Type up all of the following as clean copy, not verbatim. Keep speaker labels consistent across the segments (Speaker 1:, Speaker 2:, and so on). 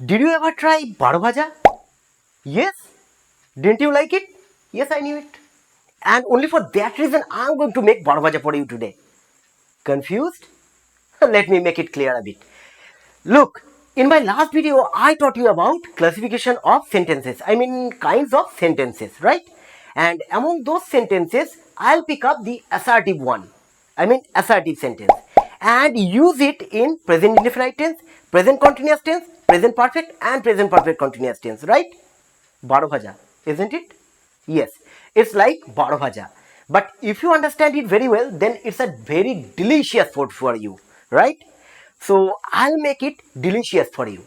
Speaker 1: Did you ever try baro bhaja? Yes. Didn't you like it? Yes, I knew it. And only for that reason, I'm going to make baro bhaja for you today. Confused? Let me make it clear a bit. Look, in my last video, I taught you about classification of sentences. I mean, kinds of sentences, right? And among those sentences, I'll pick up the assertive one. I mean, assertive sentence. And use it in present indefinite tense, present continuous tense, present perfect, and present perfect continuous tense, right? Baro bhaja, isn't it? Yes, it's like baro bhaja. But if you understand it very well, then it's a very delicious food for you, right? So I'll make it delicious for you.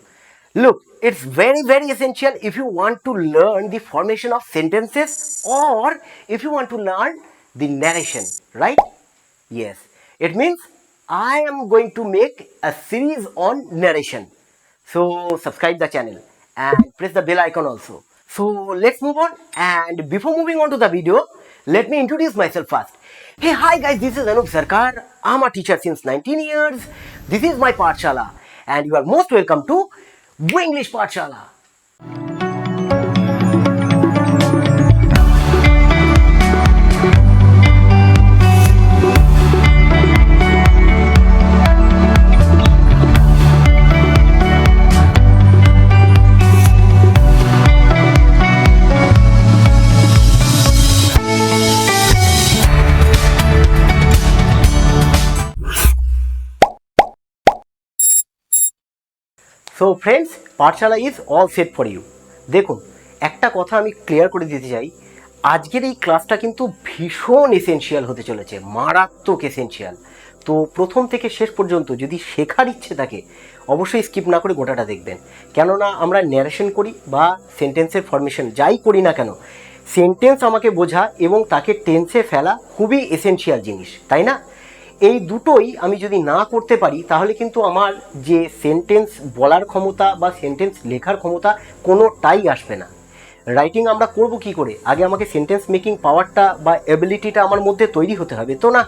Speaker 1: Look, it's very, very essential if you want to learn the formation of sentences or if you want to learn the narration, right? Yes, it means I am going to make a series on narration. So subscribe the channel and press the bell icon also. So let's move on, and before moving on to the video, let me introduce myself first. Hey, hi guys, this is Anup Sarkar. I'm a teacher since 19 years. This is my Pathshala and you are most welcome to Winglish Pathshala. So friends, Pathshala is all set for you. দেখুন, একটা কথা আমি clear করে দিতে চাই, আজকের এই ক্লাসটা কিন্তু ভীষণ এসেনশিয়াল হতে চলেছে, মারাত্মক এসেনশিয়াল। তো প্রথম থেকে শেষ পর্যন্ত যদি শেখার ইচ্ছে থাকে অবশ্যই স্কিপ না করে গোটাটা দেখবেন, কেননা আমরা ন্যারেশন করি বা সেন্টেন্সের ফরমেশন যাই করি না কেন, সেন্টেন্স আমাকে বোঝা এবং তাকে টেন্সে ফেলা খুবই এসেনশিয়াল জিনিস, তাই না? এই দুটোই আমি যদি না করতে পারি তাহলে কিন্তু আমার যে সেন্টেন্স বলার ক্ষমতা বা সেন্টেন্স লেখার ক্ষমতা কোনোটাই আসবে না। রাইটিং আমরা করব কি করে? আগে আমাকে সেন্টেন্স মেকিং পাওয়ারটা বা এবিলিটিটা আমার মধ্যে তৈরি হতে হবে, তো না?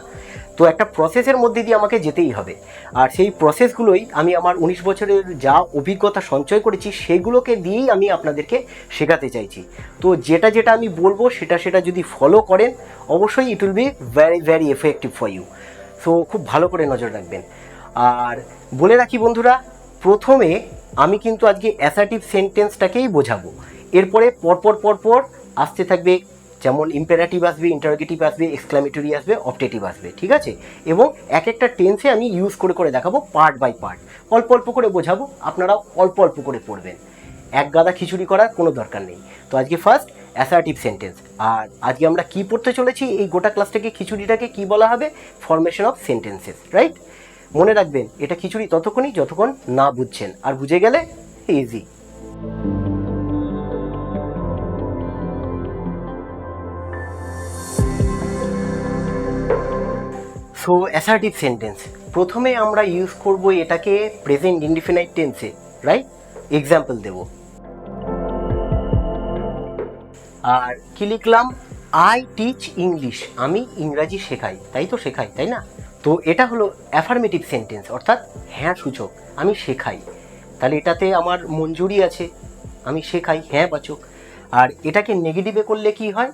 Speaker 1: তো একটা প্রসেসের মধ্যে দিয়ে আমাকে যেতেই হবে, আর সেই প্রসেসগুলোই আমি আমার 19 বছরের যা অভিজ্ঞতা সঞ্চয় করেছি সেগুলোকে দিয়েই আমি আপনাদেরকে শেখাতে চাইছি। তো যেটা যেটা আমি বলবো সেটা যদি ফলো করেন অবশ্যই it will be very very effective for you. So খুব ভালো করে নজর রাখবেন। আর বলে রাখি বন্ধুরা, প্রথমে আমি কিন্তু আজকে অ্যাসার্টিভ সেন্টেন্সটাকেই বোঝাবো, এরপরে পরপর আসতে থাকবে, যেমন ইম্পেরাটিভ আসবে, ইন্টারোগেটিভ আসবে, এক্সক্লামেটরি আসবে, অপটেটিভ আসবে, ঠিক আছে? এবং এক একটা টেন্সে আমি ইউজ করে দেখাবো পার্ট বাই পার্ট, অল্প অল্প করে বোঝাবো, আপনারাও অল্প অল্প করে পড়বেন, এক গাদা খিচুড়ি করার কোনো দরকার নেই। তো আজকে ফার্স্ট অ্যাসার্টিভ সেন্টেন্স, আর আজকে আমরা কি পড়তে চলেছি, এই গোটা ক্লাসটাকে খিচুড়িটাকে কি বলা হবে? Formation of sentences, right? মনে রাখবেন এটা খিচুড়ি ততক্ষণই যতক্ষণ না বুঝছেন, আর বুঝে গেলে ইজি। সো অ্যাসার্টিভ সেন্টেন্স, প্রথমে আমরা ইউজ করব এটাকে প্রেজেন্ট ইনডিফিনাইট টেন্সে, রাইট? এক্সাম্পল দেব, আর কি লিখলাম? আই টিচ ইংলিশ, আমি ইংরাজি শেখাই, তাই তো? শেখাই, তাই না? তো এটা হলো অ্যাফার্মেটিভ সেন্টেন্স, অর্থাৎ হ্যাঁ সূচক, আমি শেখাই, তাহলে এটাতে আমার মঞ্জুরি আছে, আমি শেখাই, হ্যাঁ বাচক। আর এটাকে নেগেটিভে করলে কি হয়?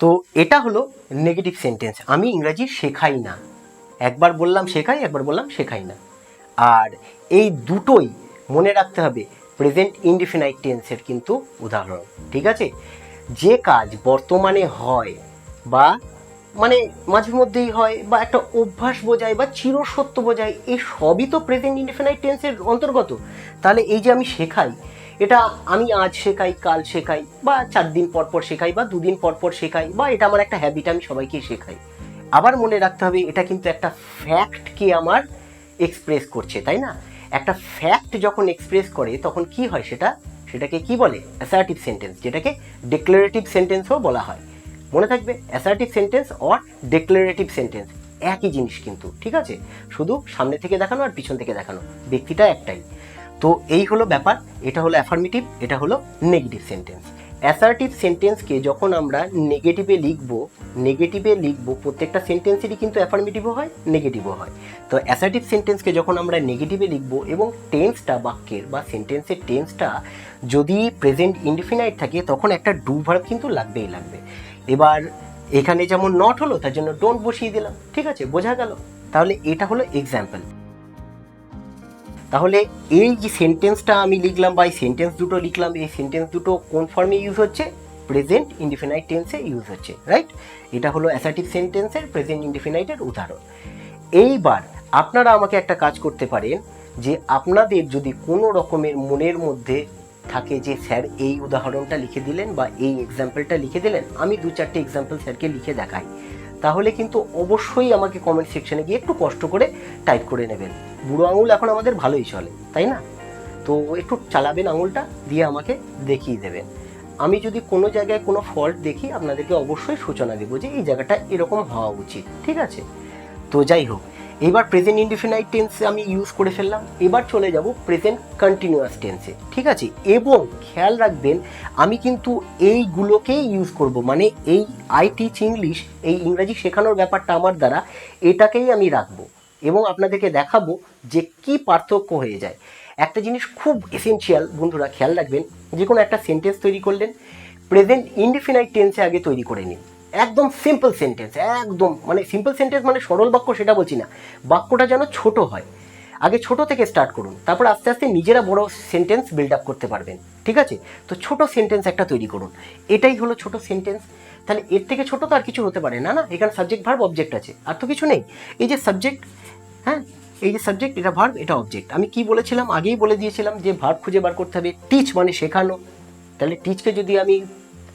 Speaker 1: তো এটা হলো নেগেটিভ সেন্টেন্স, আমি ইংরাজি শেখাই না, একবার বললাম শেখাই, একবার বললাম শেখাই না। আর এই দুটোই মনে রাখতে হবে প্রেজেন্ট ইনডিফিনাইট টেন্সের কিন্তু উদাহরণ, ঠিক আছে? যে কাজ বর্তমানে হয় বা মানে মাঝে মধ্যেই হয় বা একটা অভ্যাস বোঝায় বা চিরসত্য বোঝায়, এই সবই তো প্রেজেন্ট ইনডিফিনাইট টেন্সের অন্তর্গত। তাহলে এই যে আমি শেখাই, এটা আমি আজ শেখাই, কাল শেখাই, বা 4 দিন পর শেখাই, বা 2 দিন পর শেখাই, বা এটা আমার একটা হ্যাবিট, আমি সবাইকেই শেখাই। আবার মনে রাখতে হবে এটা কিন্তু একটা ফ্যাক্টকে আমার এক্সপ্রেস করছে, তাই না? একটা ফ্যাক্ট যখন এক্সপ্রেস করে তখন কি হয়? সেটাকে কি বলে? অ্যাসার্টিভ সেন্টেন্স, যেটাকে ডিক্লারেটিভ সেন্টেন্সও বলা হয়। মনে থাকবে, assertive sentence or declarative sentence একই জিনিস কিন্তু, ঠিক আছে? শুধু সামনে থেকে দেখানো আর পিছন থেকে দেখানো, ব্যক্তিটা একটাই। তো এই হলো ব্যাপার, এটা হলো অ্যাফার্মেটিভ, এটা হলো নেগেটিভ সেন্টেন্স। অ্যাসার্টিভ সেন্টেন্সকে যখন আমরা নেগেটিভে লিখব প্রত্যেকটা সেন্টেন্সেরই কিন্তু অ্যাফার্মেটিভও হয়, নেগেটিভও হয়। তো অ্যাসার্টিভ সেন্টেন্সকে যখন আমরা নেগেটিভে লিখব এবং টেন্সটা বাক্যের বা সেন্টেন্সের টেন্সটা যদি প্রেজেন্ট ইনডিফিনাইট থাকে তখন একটা ডু ভার্ব কিন্তু লাগবেই লাগবে। এবার এখানে যেমন নট হলো তার জন্য ডোন্ট বসিয়ে দিলাম, ঠিক আছে, বোঝা গেল। তাহলে এটা হলো এক্সাম্পল। তাহলে এই যে সেন্টেন্সটা আমি লিখলাম বা এই সেন্টেন্স দুটো লিখলাম, এই সেন্টেন্স দুটো কোন ফর্মে ইউজ হচ্ছে? প্রেজেন্ট ইনডিফিনাইট টেন্সে ইউজ হচ্ছে, রাইট? এটা হলো অ্যাসার্টিভ সেন্টেন্সের প্রেজেন্ট ইনডিফিনাইটের উদাহরণ। এইবার আপনারা আমাকে একটা কাজ করতে পারেন যে আপনাদের যদি কোনো রকমের মনের মধ্যে থাকে যে স্যার এই উদাহরণটা লিখে দিলেন বা এই এক্সাম্পলটা লিখে দিলেন, আমি 2-4টে এক্সাম্পল স্যারকে লিখে দেখাই, তাহলে কিন্তু অবশ্যই আমাকে কমেন্ট সেকশনে গিয়ে একটু কষ্ট করে টাইপ করে নেবেন। বুড়ো আঙুল এখন আমাদের ভালোই চলে, তাই না? তো একটু চালাবেন আঙুলটা, দিয়ে আমাকে দেখিয়ে দেবেন। আমি যদি কোনো জায়গায় কোনো ফল্ট দেখি আপনাদেরকে অবশ্যই সূচনা দেবো যে এই জায়গাটা এরকম হওয়া উচিত, ঠিক আছে? তো যাই হোক, এবার প্রেজেন্ট ইনডিফিনাইট টেন্সে আমি ইউজ করে ফেললাম। এবার চলে যাব প্রেজেন্ট কন্টিনিউয়াস টেন্সে, ঠিক আছে? এবং খেয়াল রাখবেন আমি কিন্তু এইগুলোকেই ইউজ করব, মানে এই আই টিচ ইংলিশ, এই ইংরাজি শেখানোর ব্যাপারটা আমার দ্বারা, এটাকেই আমি রাখবো এবং আপনাদেরকে দেখাবো যে কি পার্থক্য হয়ে যায়। একটা জিনিস খুব এসেনশিয়াল বন্ধুরা, খেয়াল রাখবেন, যে কোনো একটা সেন্টেন্স তৈরি করলেন প্রেজেন্ট ইনডিফিনাইট টেন্সে আগে তৈরি করে নিন। একদম সিম্পল সেন্টেন্স, একদম মানে সিম্পল সেন্টেন্স মানে সরল বাক্য সেটা বলছি না, বাক্যটা যেন ছোট হয়। আগে ছোট থেকে স্টার্ট করুন, তারপর আস্তে আস্তে নিজেরা বড় সেন্টেন্স বিল্ড আপ করতে পারবেন, ঠিক আছে? তো ছোট সেন্টেন্স একটা তৈরি করুন, এটাই হলো ছোট সেন্টেন্স। তাহলে এর থেকে ছোট তো আর কিছু হতে পারে না, না? এখানে সাবজেক্ট ভার্ব অবজেক্ট আছে, আর তো কিছু নেই। এই যে সাবজেক্ট, হ্যাঁ, এই যে সাবজেক্ট, এটা ভার্ব, এটা অবজেক্ট। আমি কি বলেছিলাম? আগেই বলে দিয়েছিলাম যে ভার্ব খুঁজে বার করতে হবে। টিচ মানে শেখানো, তাহলে টিচকে যদি আমি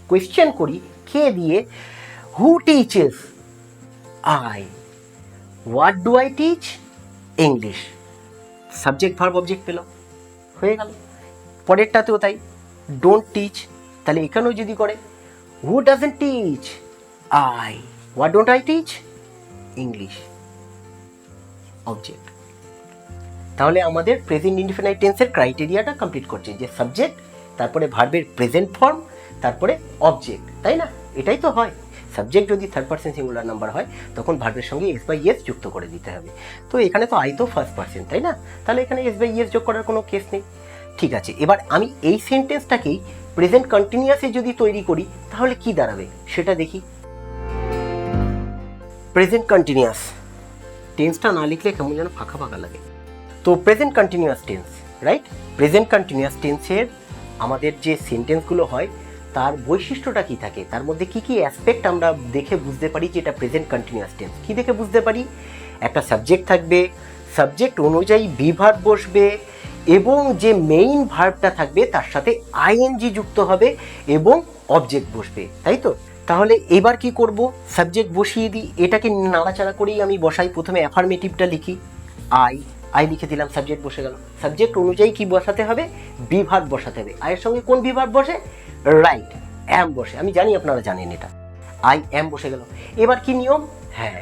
Speaker 1: কোয়েশ্চেন করি কে দিয়ে, হু teaches? I. What do I teach? English. Subject verb object পেলাম, হয়ে গেল। পরেরটাতেও তাই, ডোন্ট টিচ, তাহলে এখানেও যদি করে who doesn't teach? I. What don't I teach? English, object. তাহলে আমাদের প্রেজেন্ট ইনডিফিনাইট টেন্সের ক্রাইটেরিয়াটা কমপ্লিট করছে, যে সাবজেক্ট, তারপরে ভার্বের প্রেজেন্ট ফর্ম, তারপরে অবজেক্ট, তাই না? এটাই তো হয়। সাবজেক্ট যদি থার্ড পারসন সিঙ্গুলার নাম্বার হয় তখন ভার্বের সঙ্গে এস বাই এস যুক্ত করে দিতে হবে। তো এখানে তো আই তো ফার্স্ট পারসন, তাই না? তাহলে এখানে এস বাই এস যোগ করার কোনো কেস নেই, ঠিক আছে? এবার আমি এই সেন্টেন্সটাকেই প্রেজেন্ট কন্টিনিউয়াসে যদি তৈরি করি তাহলে কি দাঁড়াবে সেটা দেখি। প্রেজেন্ট কন্টিনিউয়াস টেন্সটা না লিখলে কেমন যেন ফাঁকা ফাঁকা লাগে। তো present continuous tense, right? Present continuous টেন্সের আমাদের যে সেন্টেন্সগুলো হয় তার বৈশিষ্ট্যটা কি থাকে, তার মধ্যে কি কি অ্যাসপেক্ট আমরা দেখে বুঝতে পারি যে এটা প্রেজেন্ট কন্টিনিউয়াস টেন্স। কি দেখে বুঝতে পারি? একটা সাবজেক্ট থাকবে, সাবজেক্ট অনুযায়ী বি ভার্ব বসবে এবং যে মেইন ভার্বটা থাকবে তার সাথে আইএনজি যুক্ত হবে এবং অবজেক্ট বসবে, তাই তো? তাহলে এবার কি করব? সাবজেক্ট বসিয়ে দিই, এটাকে নাড়াচাড়া করেই আমি বসাই। প্রথমে অ্যাফার্মেটিভটা লিখি, আই লিখে দিলাম, সাবজেক্ট বসে গেল। সাবজেক্ট অনুযায়ী কি বসাতে হবে? বি ভার্ব বসাতে হবে। আয়ের সঙ্গে কোন বি ভার্ব বসে? রাইট, অ্যাম বসে। আমি জানি আপনারা জানেন এটা, আই অ্যাম বসে গেল। এবার কি নিয়ম? হ্যাঁ,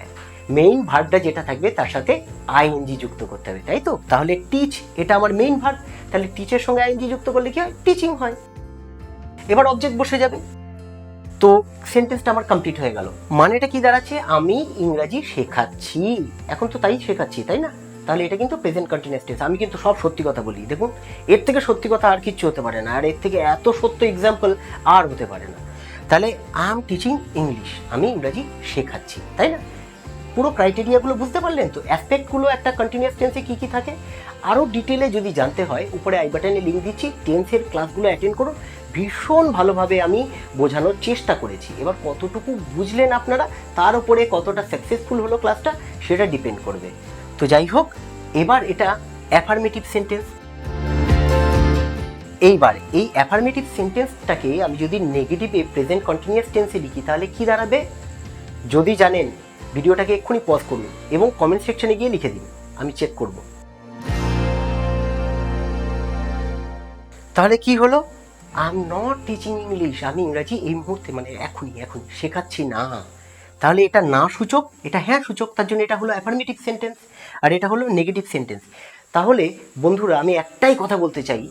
Speaker 1: মেইন ভার্বটা যেটা থাকবে তার সাথে আইএনজি যুক্ত করতে হবে, তাই তো? তাহলে টিচ, এটা আমার মেইন ভার্ব, তাহলে টিচের সঙ্গে আইএনজি যুক্ত করলে কি হয়? টিচিং হয়। এবার অবজেক্ট বসে যাবে। তো সেন্টেন্সটা আমার কমপ্লিট হয়ে গেল। মানেটা কি দাঁড়াচ্ছে? আমি ইংরাজি শেখাচ্ছি, এখন তো তাই শেখাচ্ছি, তাই না? তাহলে এটা কিন্তু প্রেজেন্ট কন্টিনিউয়াস টেন্স। আমি কিন্তু সব সত্যি কথা বলি, দেখুন এর থেকে সত্যি কথা আর কিচ্ছু হতে পারে না, আর এর থেকে এত সত্য এক্সাম্পল আর হতে পারে না। তাহলে আই এম টিচিং ইংলিশ, আমি ইংরাজি শেখাচ্ছি, তাই না? পুরো ক্রাইটেরিয়াগুলো বুঝতে পারলেন তো? অ্যাসপেক্টগুলো একটা কন্টিনিউয়াস টেন্সে কী কী থাকে আরও ডিটেলে যদি জানতে হয় উপরে আই বাটনে লিঙ্ক দিচ্ছি, টেন্সের ক্লাসগুলো অ্যাটেন্ড করুন। ভীষণ ভালোভাবে আমি বোঝানোর চেষ্টা করেছি। এবার কতটুকু বুঝলেন আপনারা, তার উপরে কতটা সাকসেসফুল হলো ক্লাসটা সেটা ডিপেন্ড করবে। তো যাই হোক, এবার এটা অ্যাফার্মেটিভ সেন্টেন্স। এইবার এই অ্যাফার্মেটিভ সেন্টেন্সটাকে আমি যদি নেগেটিভে প্রেজেন্ট কন্টিনিউয়াস টেন্সে লিখি তাহলে কি দাঁড়াবে? যদি জানেন ভিডিওটাকে এক্ষুনি পজ করুন এবং কমেন্ট সেকশনে গিয়ে লিখে দিন, আমি চেক করব। তাহলে কি হলো? I am not teaching English, আমি ইংরাজি এই মুহূর্তে মানে এখনই শেখাচ্ছি না। তাহলে এটা না সূচক, এটা হ্যাঁ সূচক, তার জন্য এটা হলো অ্যাফার্মেটিভ সেন্টেন্স আর এটা হলো নেগেটিভ সেন্টেন্স। তাহলে বন্ধুরা আমি একটাই কথা বলতে চাই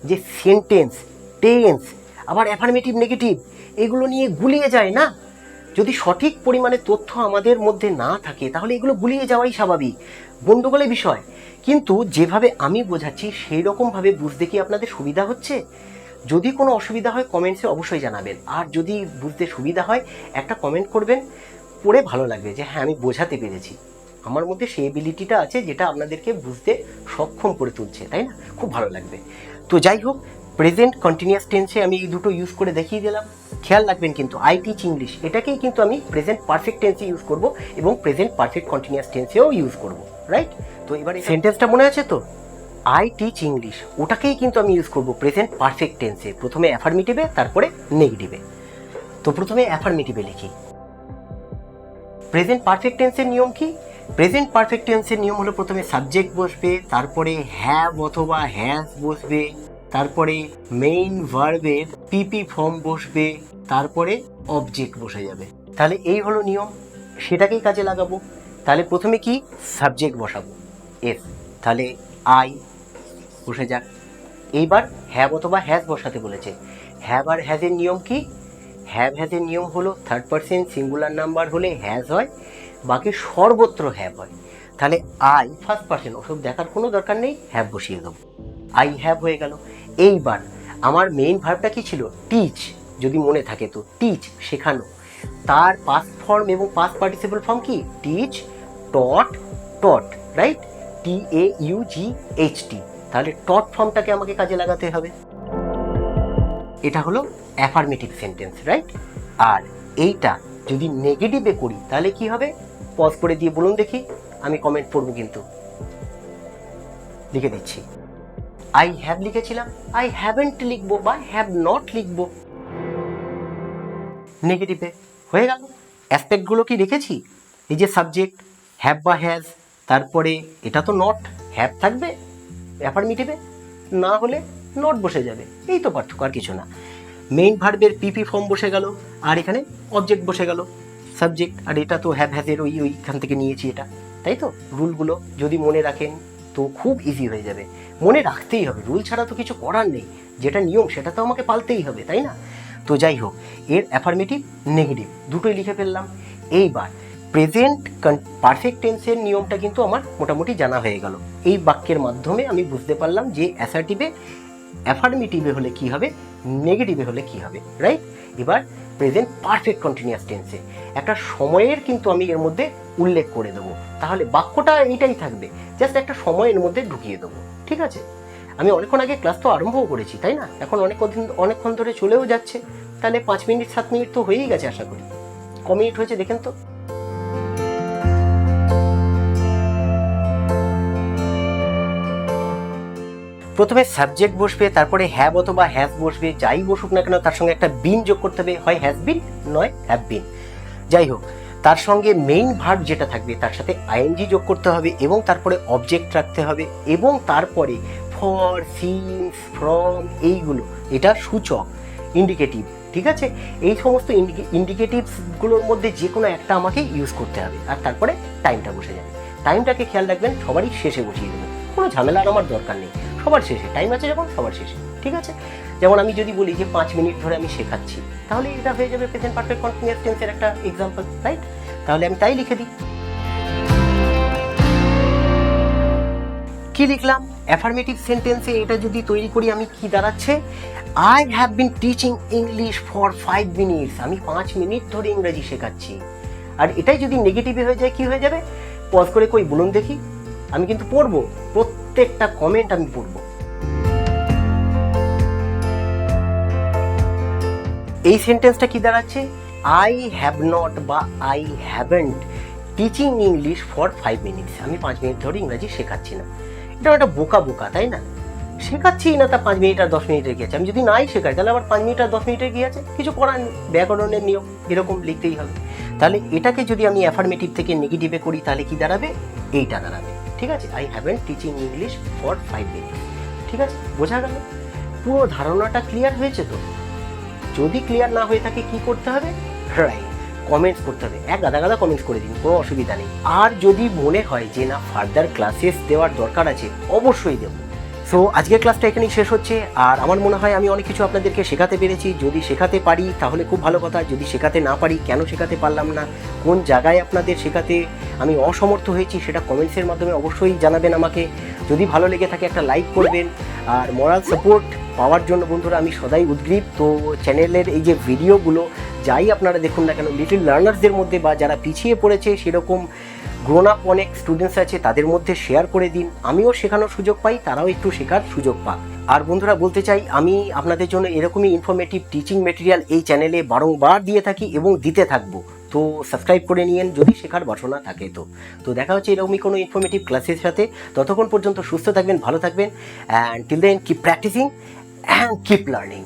Speaker 1: যে সেন্টেন্স, টেন্স আবার অ্যাফার্মেটিভ নেগেটিভ এগুলো নিয়ে গুলিয়ে যায় না। যদি সঠিক পরিমাণে তথ্য আমাদের মধ্যে না থাকে তাহলে এগুলো গুলিয়ে যাওয়াই স্বাভাবিক, গণ্ডগোলের বিষয়। কিন্তু যেভাবে আমি বোঝাচ্ছি সেই রকমভাবে বুঝতে কি আপনাদের সুবিধা হচ্ছে? যদি কোনো অসুবিধা হয় কমেন্টসে অবশ্যই জানাবেন, আর যদি বুঝতে সুবিধা হয় একটা কমেন্ট করবেন, পড়ে ভালো লাগবে যে হ্যাঁ আমি বোঝাতে পেরেছি, আমার মধ্যে সেই এবিলিটিটা আছে যেটা আপনাদেরকে বুঝতে সক্ষম করে তুলছে, তাই না? খুব ভালো লাগবে। তো যাই হোক, প্রেজেন্ট কন্টিনিউয়াস টেন্সে আমি এই দুটো ইউজ করে দেখিয়ে দিলাম। খেয়াল রাখবেন কিন্তু আই টিচ ইংলিশ এটাকেই কিন্তু আমি প্রেজেন্ট পারফেক্ট টেন্সে ইউজ করব এবং প্রেজেন্ট পারফেক্ট কন্টিনিউয়াস টেন্সেও ইউজ করব, রাইট? তো এবার সেন্টেন্সটা মনে আছে তো, আই টিচ ইংলিশ, ওটাকেই কিন্তু আমি ইউজ করব প্রেজেন্ট পারফেক্ট টেন্সে, প্রথমে অ্যাফার্মেটিভে তারপরে নেগেটিভে। তো প্রথমে অ্যাফার্মেটিভে লিখি। প্রেজেন্ট পারফেক্ট টেন্সের নিয়ম কি? প্রেজেন্ট পারফেক্ট টেন্সের নিয়ম হলো প্রথমে সাবজেক্ট বসবে, তারপরে হ্যাভ অথবা হ্যাজ বসবে, তারপরে মেইন ভার্বের পিপি ফর্ম বসবে, তারপরে অবজেক্ট বসে যাবে। তাহলে এই হলো নিয়ম, সেটাকেই কাজে লাগাবো। তাহলে প্রথমে কি সাবজেক্ট বসাবো, এস, তাহলে আই বসে যাক। এইবার হ্যাভ অথবা হ্যাজ বসাতে বলেছে। হ্যাভ আর হ্যাজের নিয়ম কি? হ্যাভ হ্যাজের নিয়ম হলো থার্ড পারসন সিঙ্গুলার নাম্বার হলে হ্যাজ হয়, বাকি সর্বত্র হ্যাভ হয়। তাহলে আই ফার্স্ট পারসন, ওসব দেখার কোনো দরকার নেই, হ্যাভ বসিয়ে দেবো, আই হ্যাভ হয়ে গেল। এইবার আমার মেইন ভার্বটা কি ছিল? টিচ, যদি মনে থাকে তো, টিচ শেখানো। তার পাস্ট ফর্ম এবং পাস্ট পার্টিসিপল ফর্ম কি? টিচ, টট, টট, রাইট? TAUGHT। তাহলে টট ফর্মটাকে আমাকে কাজে লাগাতে হবে। এটা হলো অ্যাফার্মেটিভ সেন্টেন্স, রাইট? আর এইটা যদি নেগেটিভে করি তাহলে কি হবে? পজ করে দিয়ে বলুন দেখি, আমি কমেন্ট পড়ব কিন্তু, লিখে দিচ্ছি। আই হ্যাভ লিখেছিলাম, আই হ্যাভেন্ট লিখবো বা হ্যাভ নট লিখবো নেগেটিভে, হয়ে গেল। অ্যাসপেক্টগুলো কি রেখেছি? এই যে সাবজেক্ট হ্যাভ বা হ্যাজ, তারপরে এটা তো নট, হ্যাভ থাকবে অ্যাফার্মেটিভে, না হলে নট বসে যাবে, এই তো পার্থক্য, আর কিছু না। মেইন ভার্বের পিপি ফর্ম বসে গেল, আর এখানে অবজেক্ট বসে গেল সাবজেক্ট, আর এটা তো হ্যাভ হ্যাজের ওইখান থেকে নিয়েছি এটা, তাই তো? রুলগুলো যদি মনে রাখেন তো খুব ইজি হয়ে যাবে, মনে রাখতেই হবে, রুল ছাড়া তো কিছু করার নেই, যেটা নিয়ম সেটা তো আমাকে পালতেই হবে, তাই না? তো যাই হোক, এর অ্যাফার্মেটিভ নেগেটিভ দুটোই লিখে ফেললাম। এইবার প্রেজেন্ট পারফেক্ট টেন্সের নিয়মটা কিন্তু আমার মোটামুটি জানা হয়ে গেল। এই বাক্যের মাধ্যমে আমি বুঝতে পারলাম যে অ্যাসার্টিভে অ্যাফার্মেটিভে হলে কি হবে, নেগেটিভে হলে কি হবে, রাইট? এবার প্রেজেন্ট পারফেক্ট কন্টিনিউয়াস টেন্সে একটা সময়ের কিন্তু আমি এর মধ্যে উল্লেখ করে দেবো, তাহলে বাক্যটা এইটাই থাকবে, জাস্ট একটা সময়ের মধ্যে ঢুকিয়ে দেবো, ঠিক আছে? আমি অনেকক্ষণ আগে ক্লাস তো আরম্ভও করেছি, তাই না? এখন অনেকক্ষণ ধরে চলেও যাচ্ছে, তাহলে 5 মিনিট 7 মিনিট তো হয়েই গেছে আশা করি। ক মিনিট হয়েছে দেখেন তো। প্রথমে সাবজেক্ট বসবে, তারপরে হ্যাভ অথবা হ্যাজ বসবে, যাই বসুক না কেন তার সঙ্গে একটা বিন যোগ করতে হবে, হয় হ্যাজ বিন নয় হ্যাভ বিন, যাই হোক। তার সঙ্গে মেইন ভার্ব যেটা থাকবে তার সাথে আইএনজি যোগ করতে হবে এবং তারপরে অবজেক্ট রাখতে হবে এবং তারপরে ফর, সিন্স, ফ্রম, এইগুলো এটা সূচক, ইন্ডিকেটিভ, ঠিক আছে? এই সমস্ত ইন্ডিকেটিভসগুলোর মধ্যে যে কোনো একটা আমাকে ইউজ করতে হবে, আর তারপরে টাইমটা বসে যাবে। টাইমটাকে খেয়াল রাখবেন, সবারই শেষে বসিয়ে দেবেন, কোনো ঝামেলার আমার দরকার নেই, সবার শেষে টাইম আছে যখন সবার শেষে, ঠিক আছে? যেমন আমি যদি বলি যে 5 মিনিট ধরে আমি শেখাচ্ছি, তাহলে এটা হয়ে যাবে প্রেজেন্ট পারফেক্ট কন্টিনিউয়াস টেন্সের একটা এক্সাম্পল, রাইট? তাহলে আমি তাই লিখে দিই। কি লিখলাম? অ্যাফার্মেটিভ সেন্টেন্সে এটা যদি তৈরি করি আমি কি দাঁড়াচ্ছে? I have been teaching English for 5 minutes, আমি 5 মিনিট ধরে ইংরেজি শেখাচ্ছি। আর এটাই যদি নেগেটিভে হয়ে যায় কি হয়ে যাবে? পজ করে কই বলুন দেখি, আমি কিন্তু পড়বো, প্রত্যেকটা কমেন্ট আমি পড়বো। এই সেন্টেন্সটা কি দাঁড়াচ্ছে? আই হ্যাভ নট বা I haven't teaching English for 5 minutes, আমি 5 মিনিট ধরে ইংরাজি শেখাচ্ছি না। এটা একটা বোকা, তাই না? শেখাচ্ছি না, তা 5 মিনিট আর 10 মিনিটের কি আছে? আমি যদি নাই শেখাই তাহলে আবার 5 মিনিট আর 10 মিনিটের কি আছে? কিছু করার নেই, ব্যাকরণের নিয়ম এরকম লিখতেই হবে। তাহলে এটাকে যদি আমি অ্যাফার্মেটিভ থেকে নেগেটিভে করি তাহলে কি দাঁড়াবে? এইটা দাঁড়াবে, ঠিক আছে? I haven't teaching English for 5 minutes, ঠিক আছে? বোঝা গেল? পুরো ধারণাটা ক্লিয়ার হয়েছে তো? যদি ক্লিয়ার না হয়ে থাকে কি করতে হবে? রাইট, কমেন্টস করতে হবে, গাদা কমেন্টস করে দিন, কোনো অসুবিধা নেই। আর যদি মনে হয় যে না ফার্দার ক্লাসেস দেওয়ার দরকার আছে, অবশ্যই দেবো, সো আজকের ক্লাসটা এখানেই শেষ হচ্ছে। আর আমার মনে হয় আমি অনেক কিছু আপনাদেরকে শেখাতে পেরেছি। যদি শেখাতে পারি তাহলে খুব ভালো কথা, যদি শেখাতে না পারি, কেন শেখাতে পারলাম না, কোন জায়গায় আপনাদের শেখাতে আমি অসমর্থ হয়েছি, সেটা কমেন্টসের মাধ্যমে অবশ্যই জানাবেন আমাকে। যদি ভালো লেগে থাকে একটা লাইক করবেন। আর মোরাল সাপোর্ট পাওয়ার জন্য বন্ধুরা আমি সদাই উদ্গ্রীব। তো চ্যানেলের এই যে ভিডিওগুলো যাই আপনারা দেখুন না কেন, লিটল লার্নার্সদের মধ্যে বা যারা পিছিয়ে পড়েছে সেরকম গ্রোন আপ অনেক স্টুডেন্টস আছে তাদের মধ্যে শেয়ার করে দিন, আমিও শেখানোর সুযোগ পাই, তারাও একটু শেখার সুযোগ পাক। আর বন্ধুরা বলতে চাই, আমি আপনাদের জন্য এরকমই ইনফরমেটিভ টিচিং মেটেরিয়াল এই চ্যানেলে বারংবার দিয়ে থাকি এবং দিতে থাকবো। তো সাবস্ক্রাইব করে নিন যদি শেখার বাসনা থাকে। তো দেখা হচ্ছে এরকমই কোনো ইনফরমেটিভ ক্লাসের সাথে। ততক্ষণ পর্যন্ত সুস্থ থাকবেন, ভালো থাকবেন, and till then keep practising and keep learning.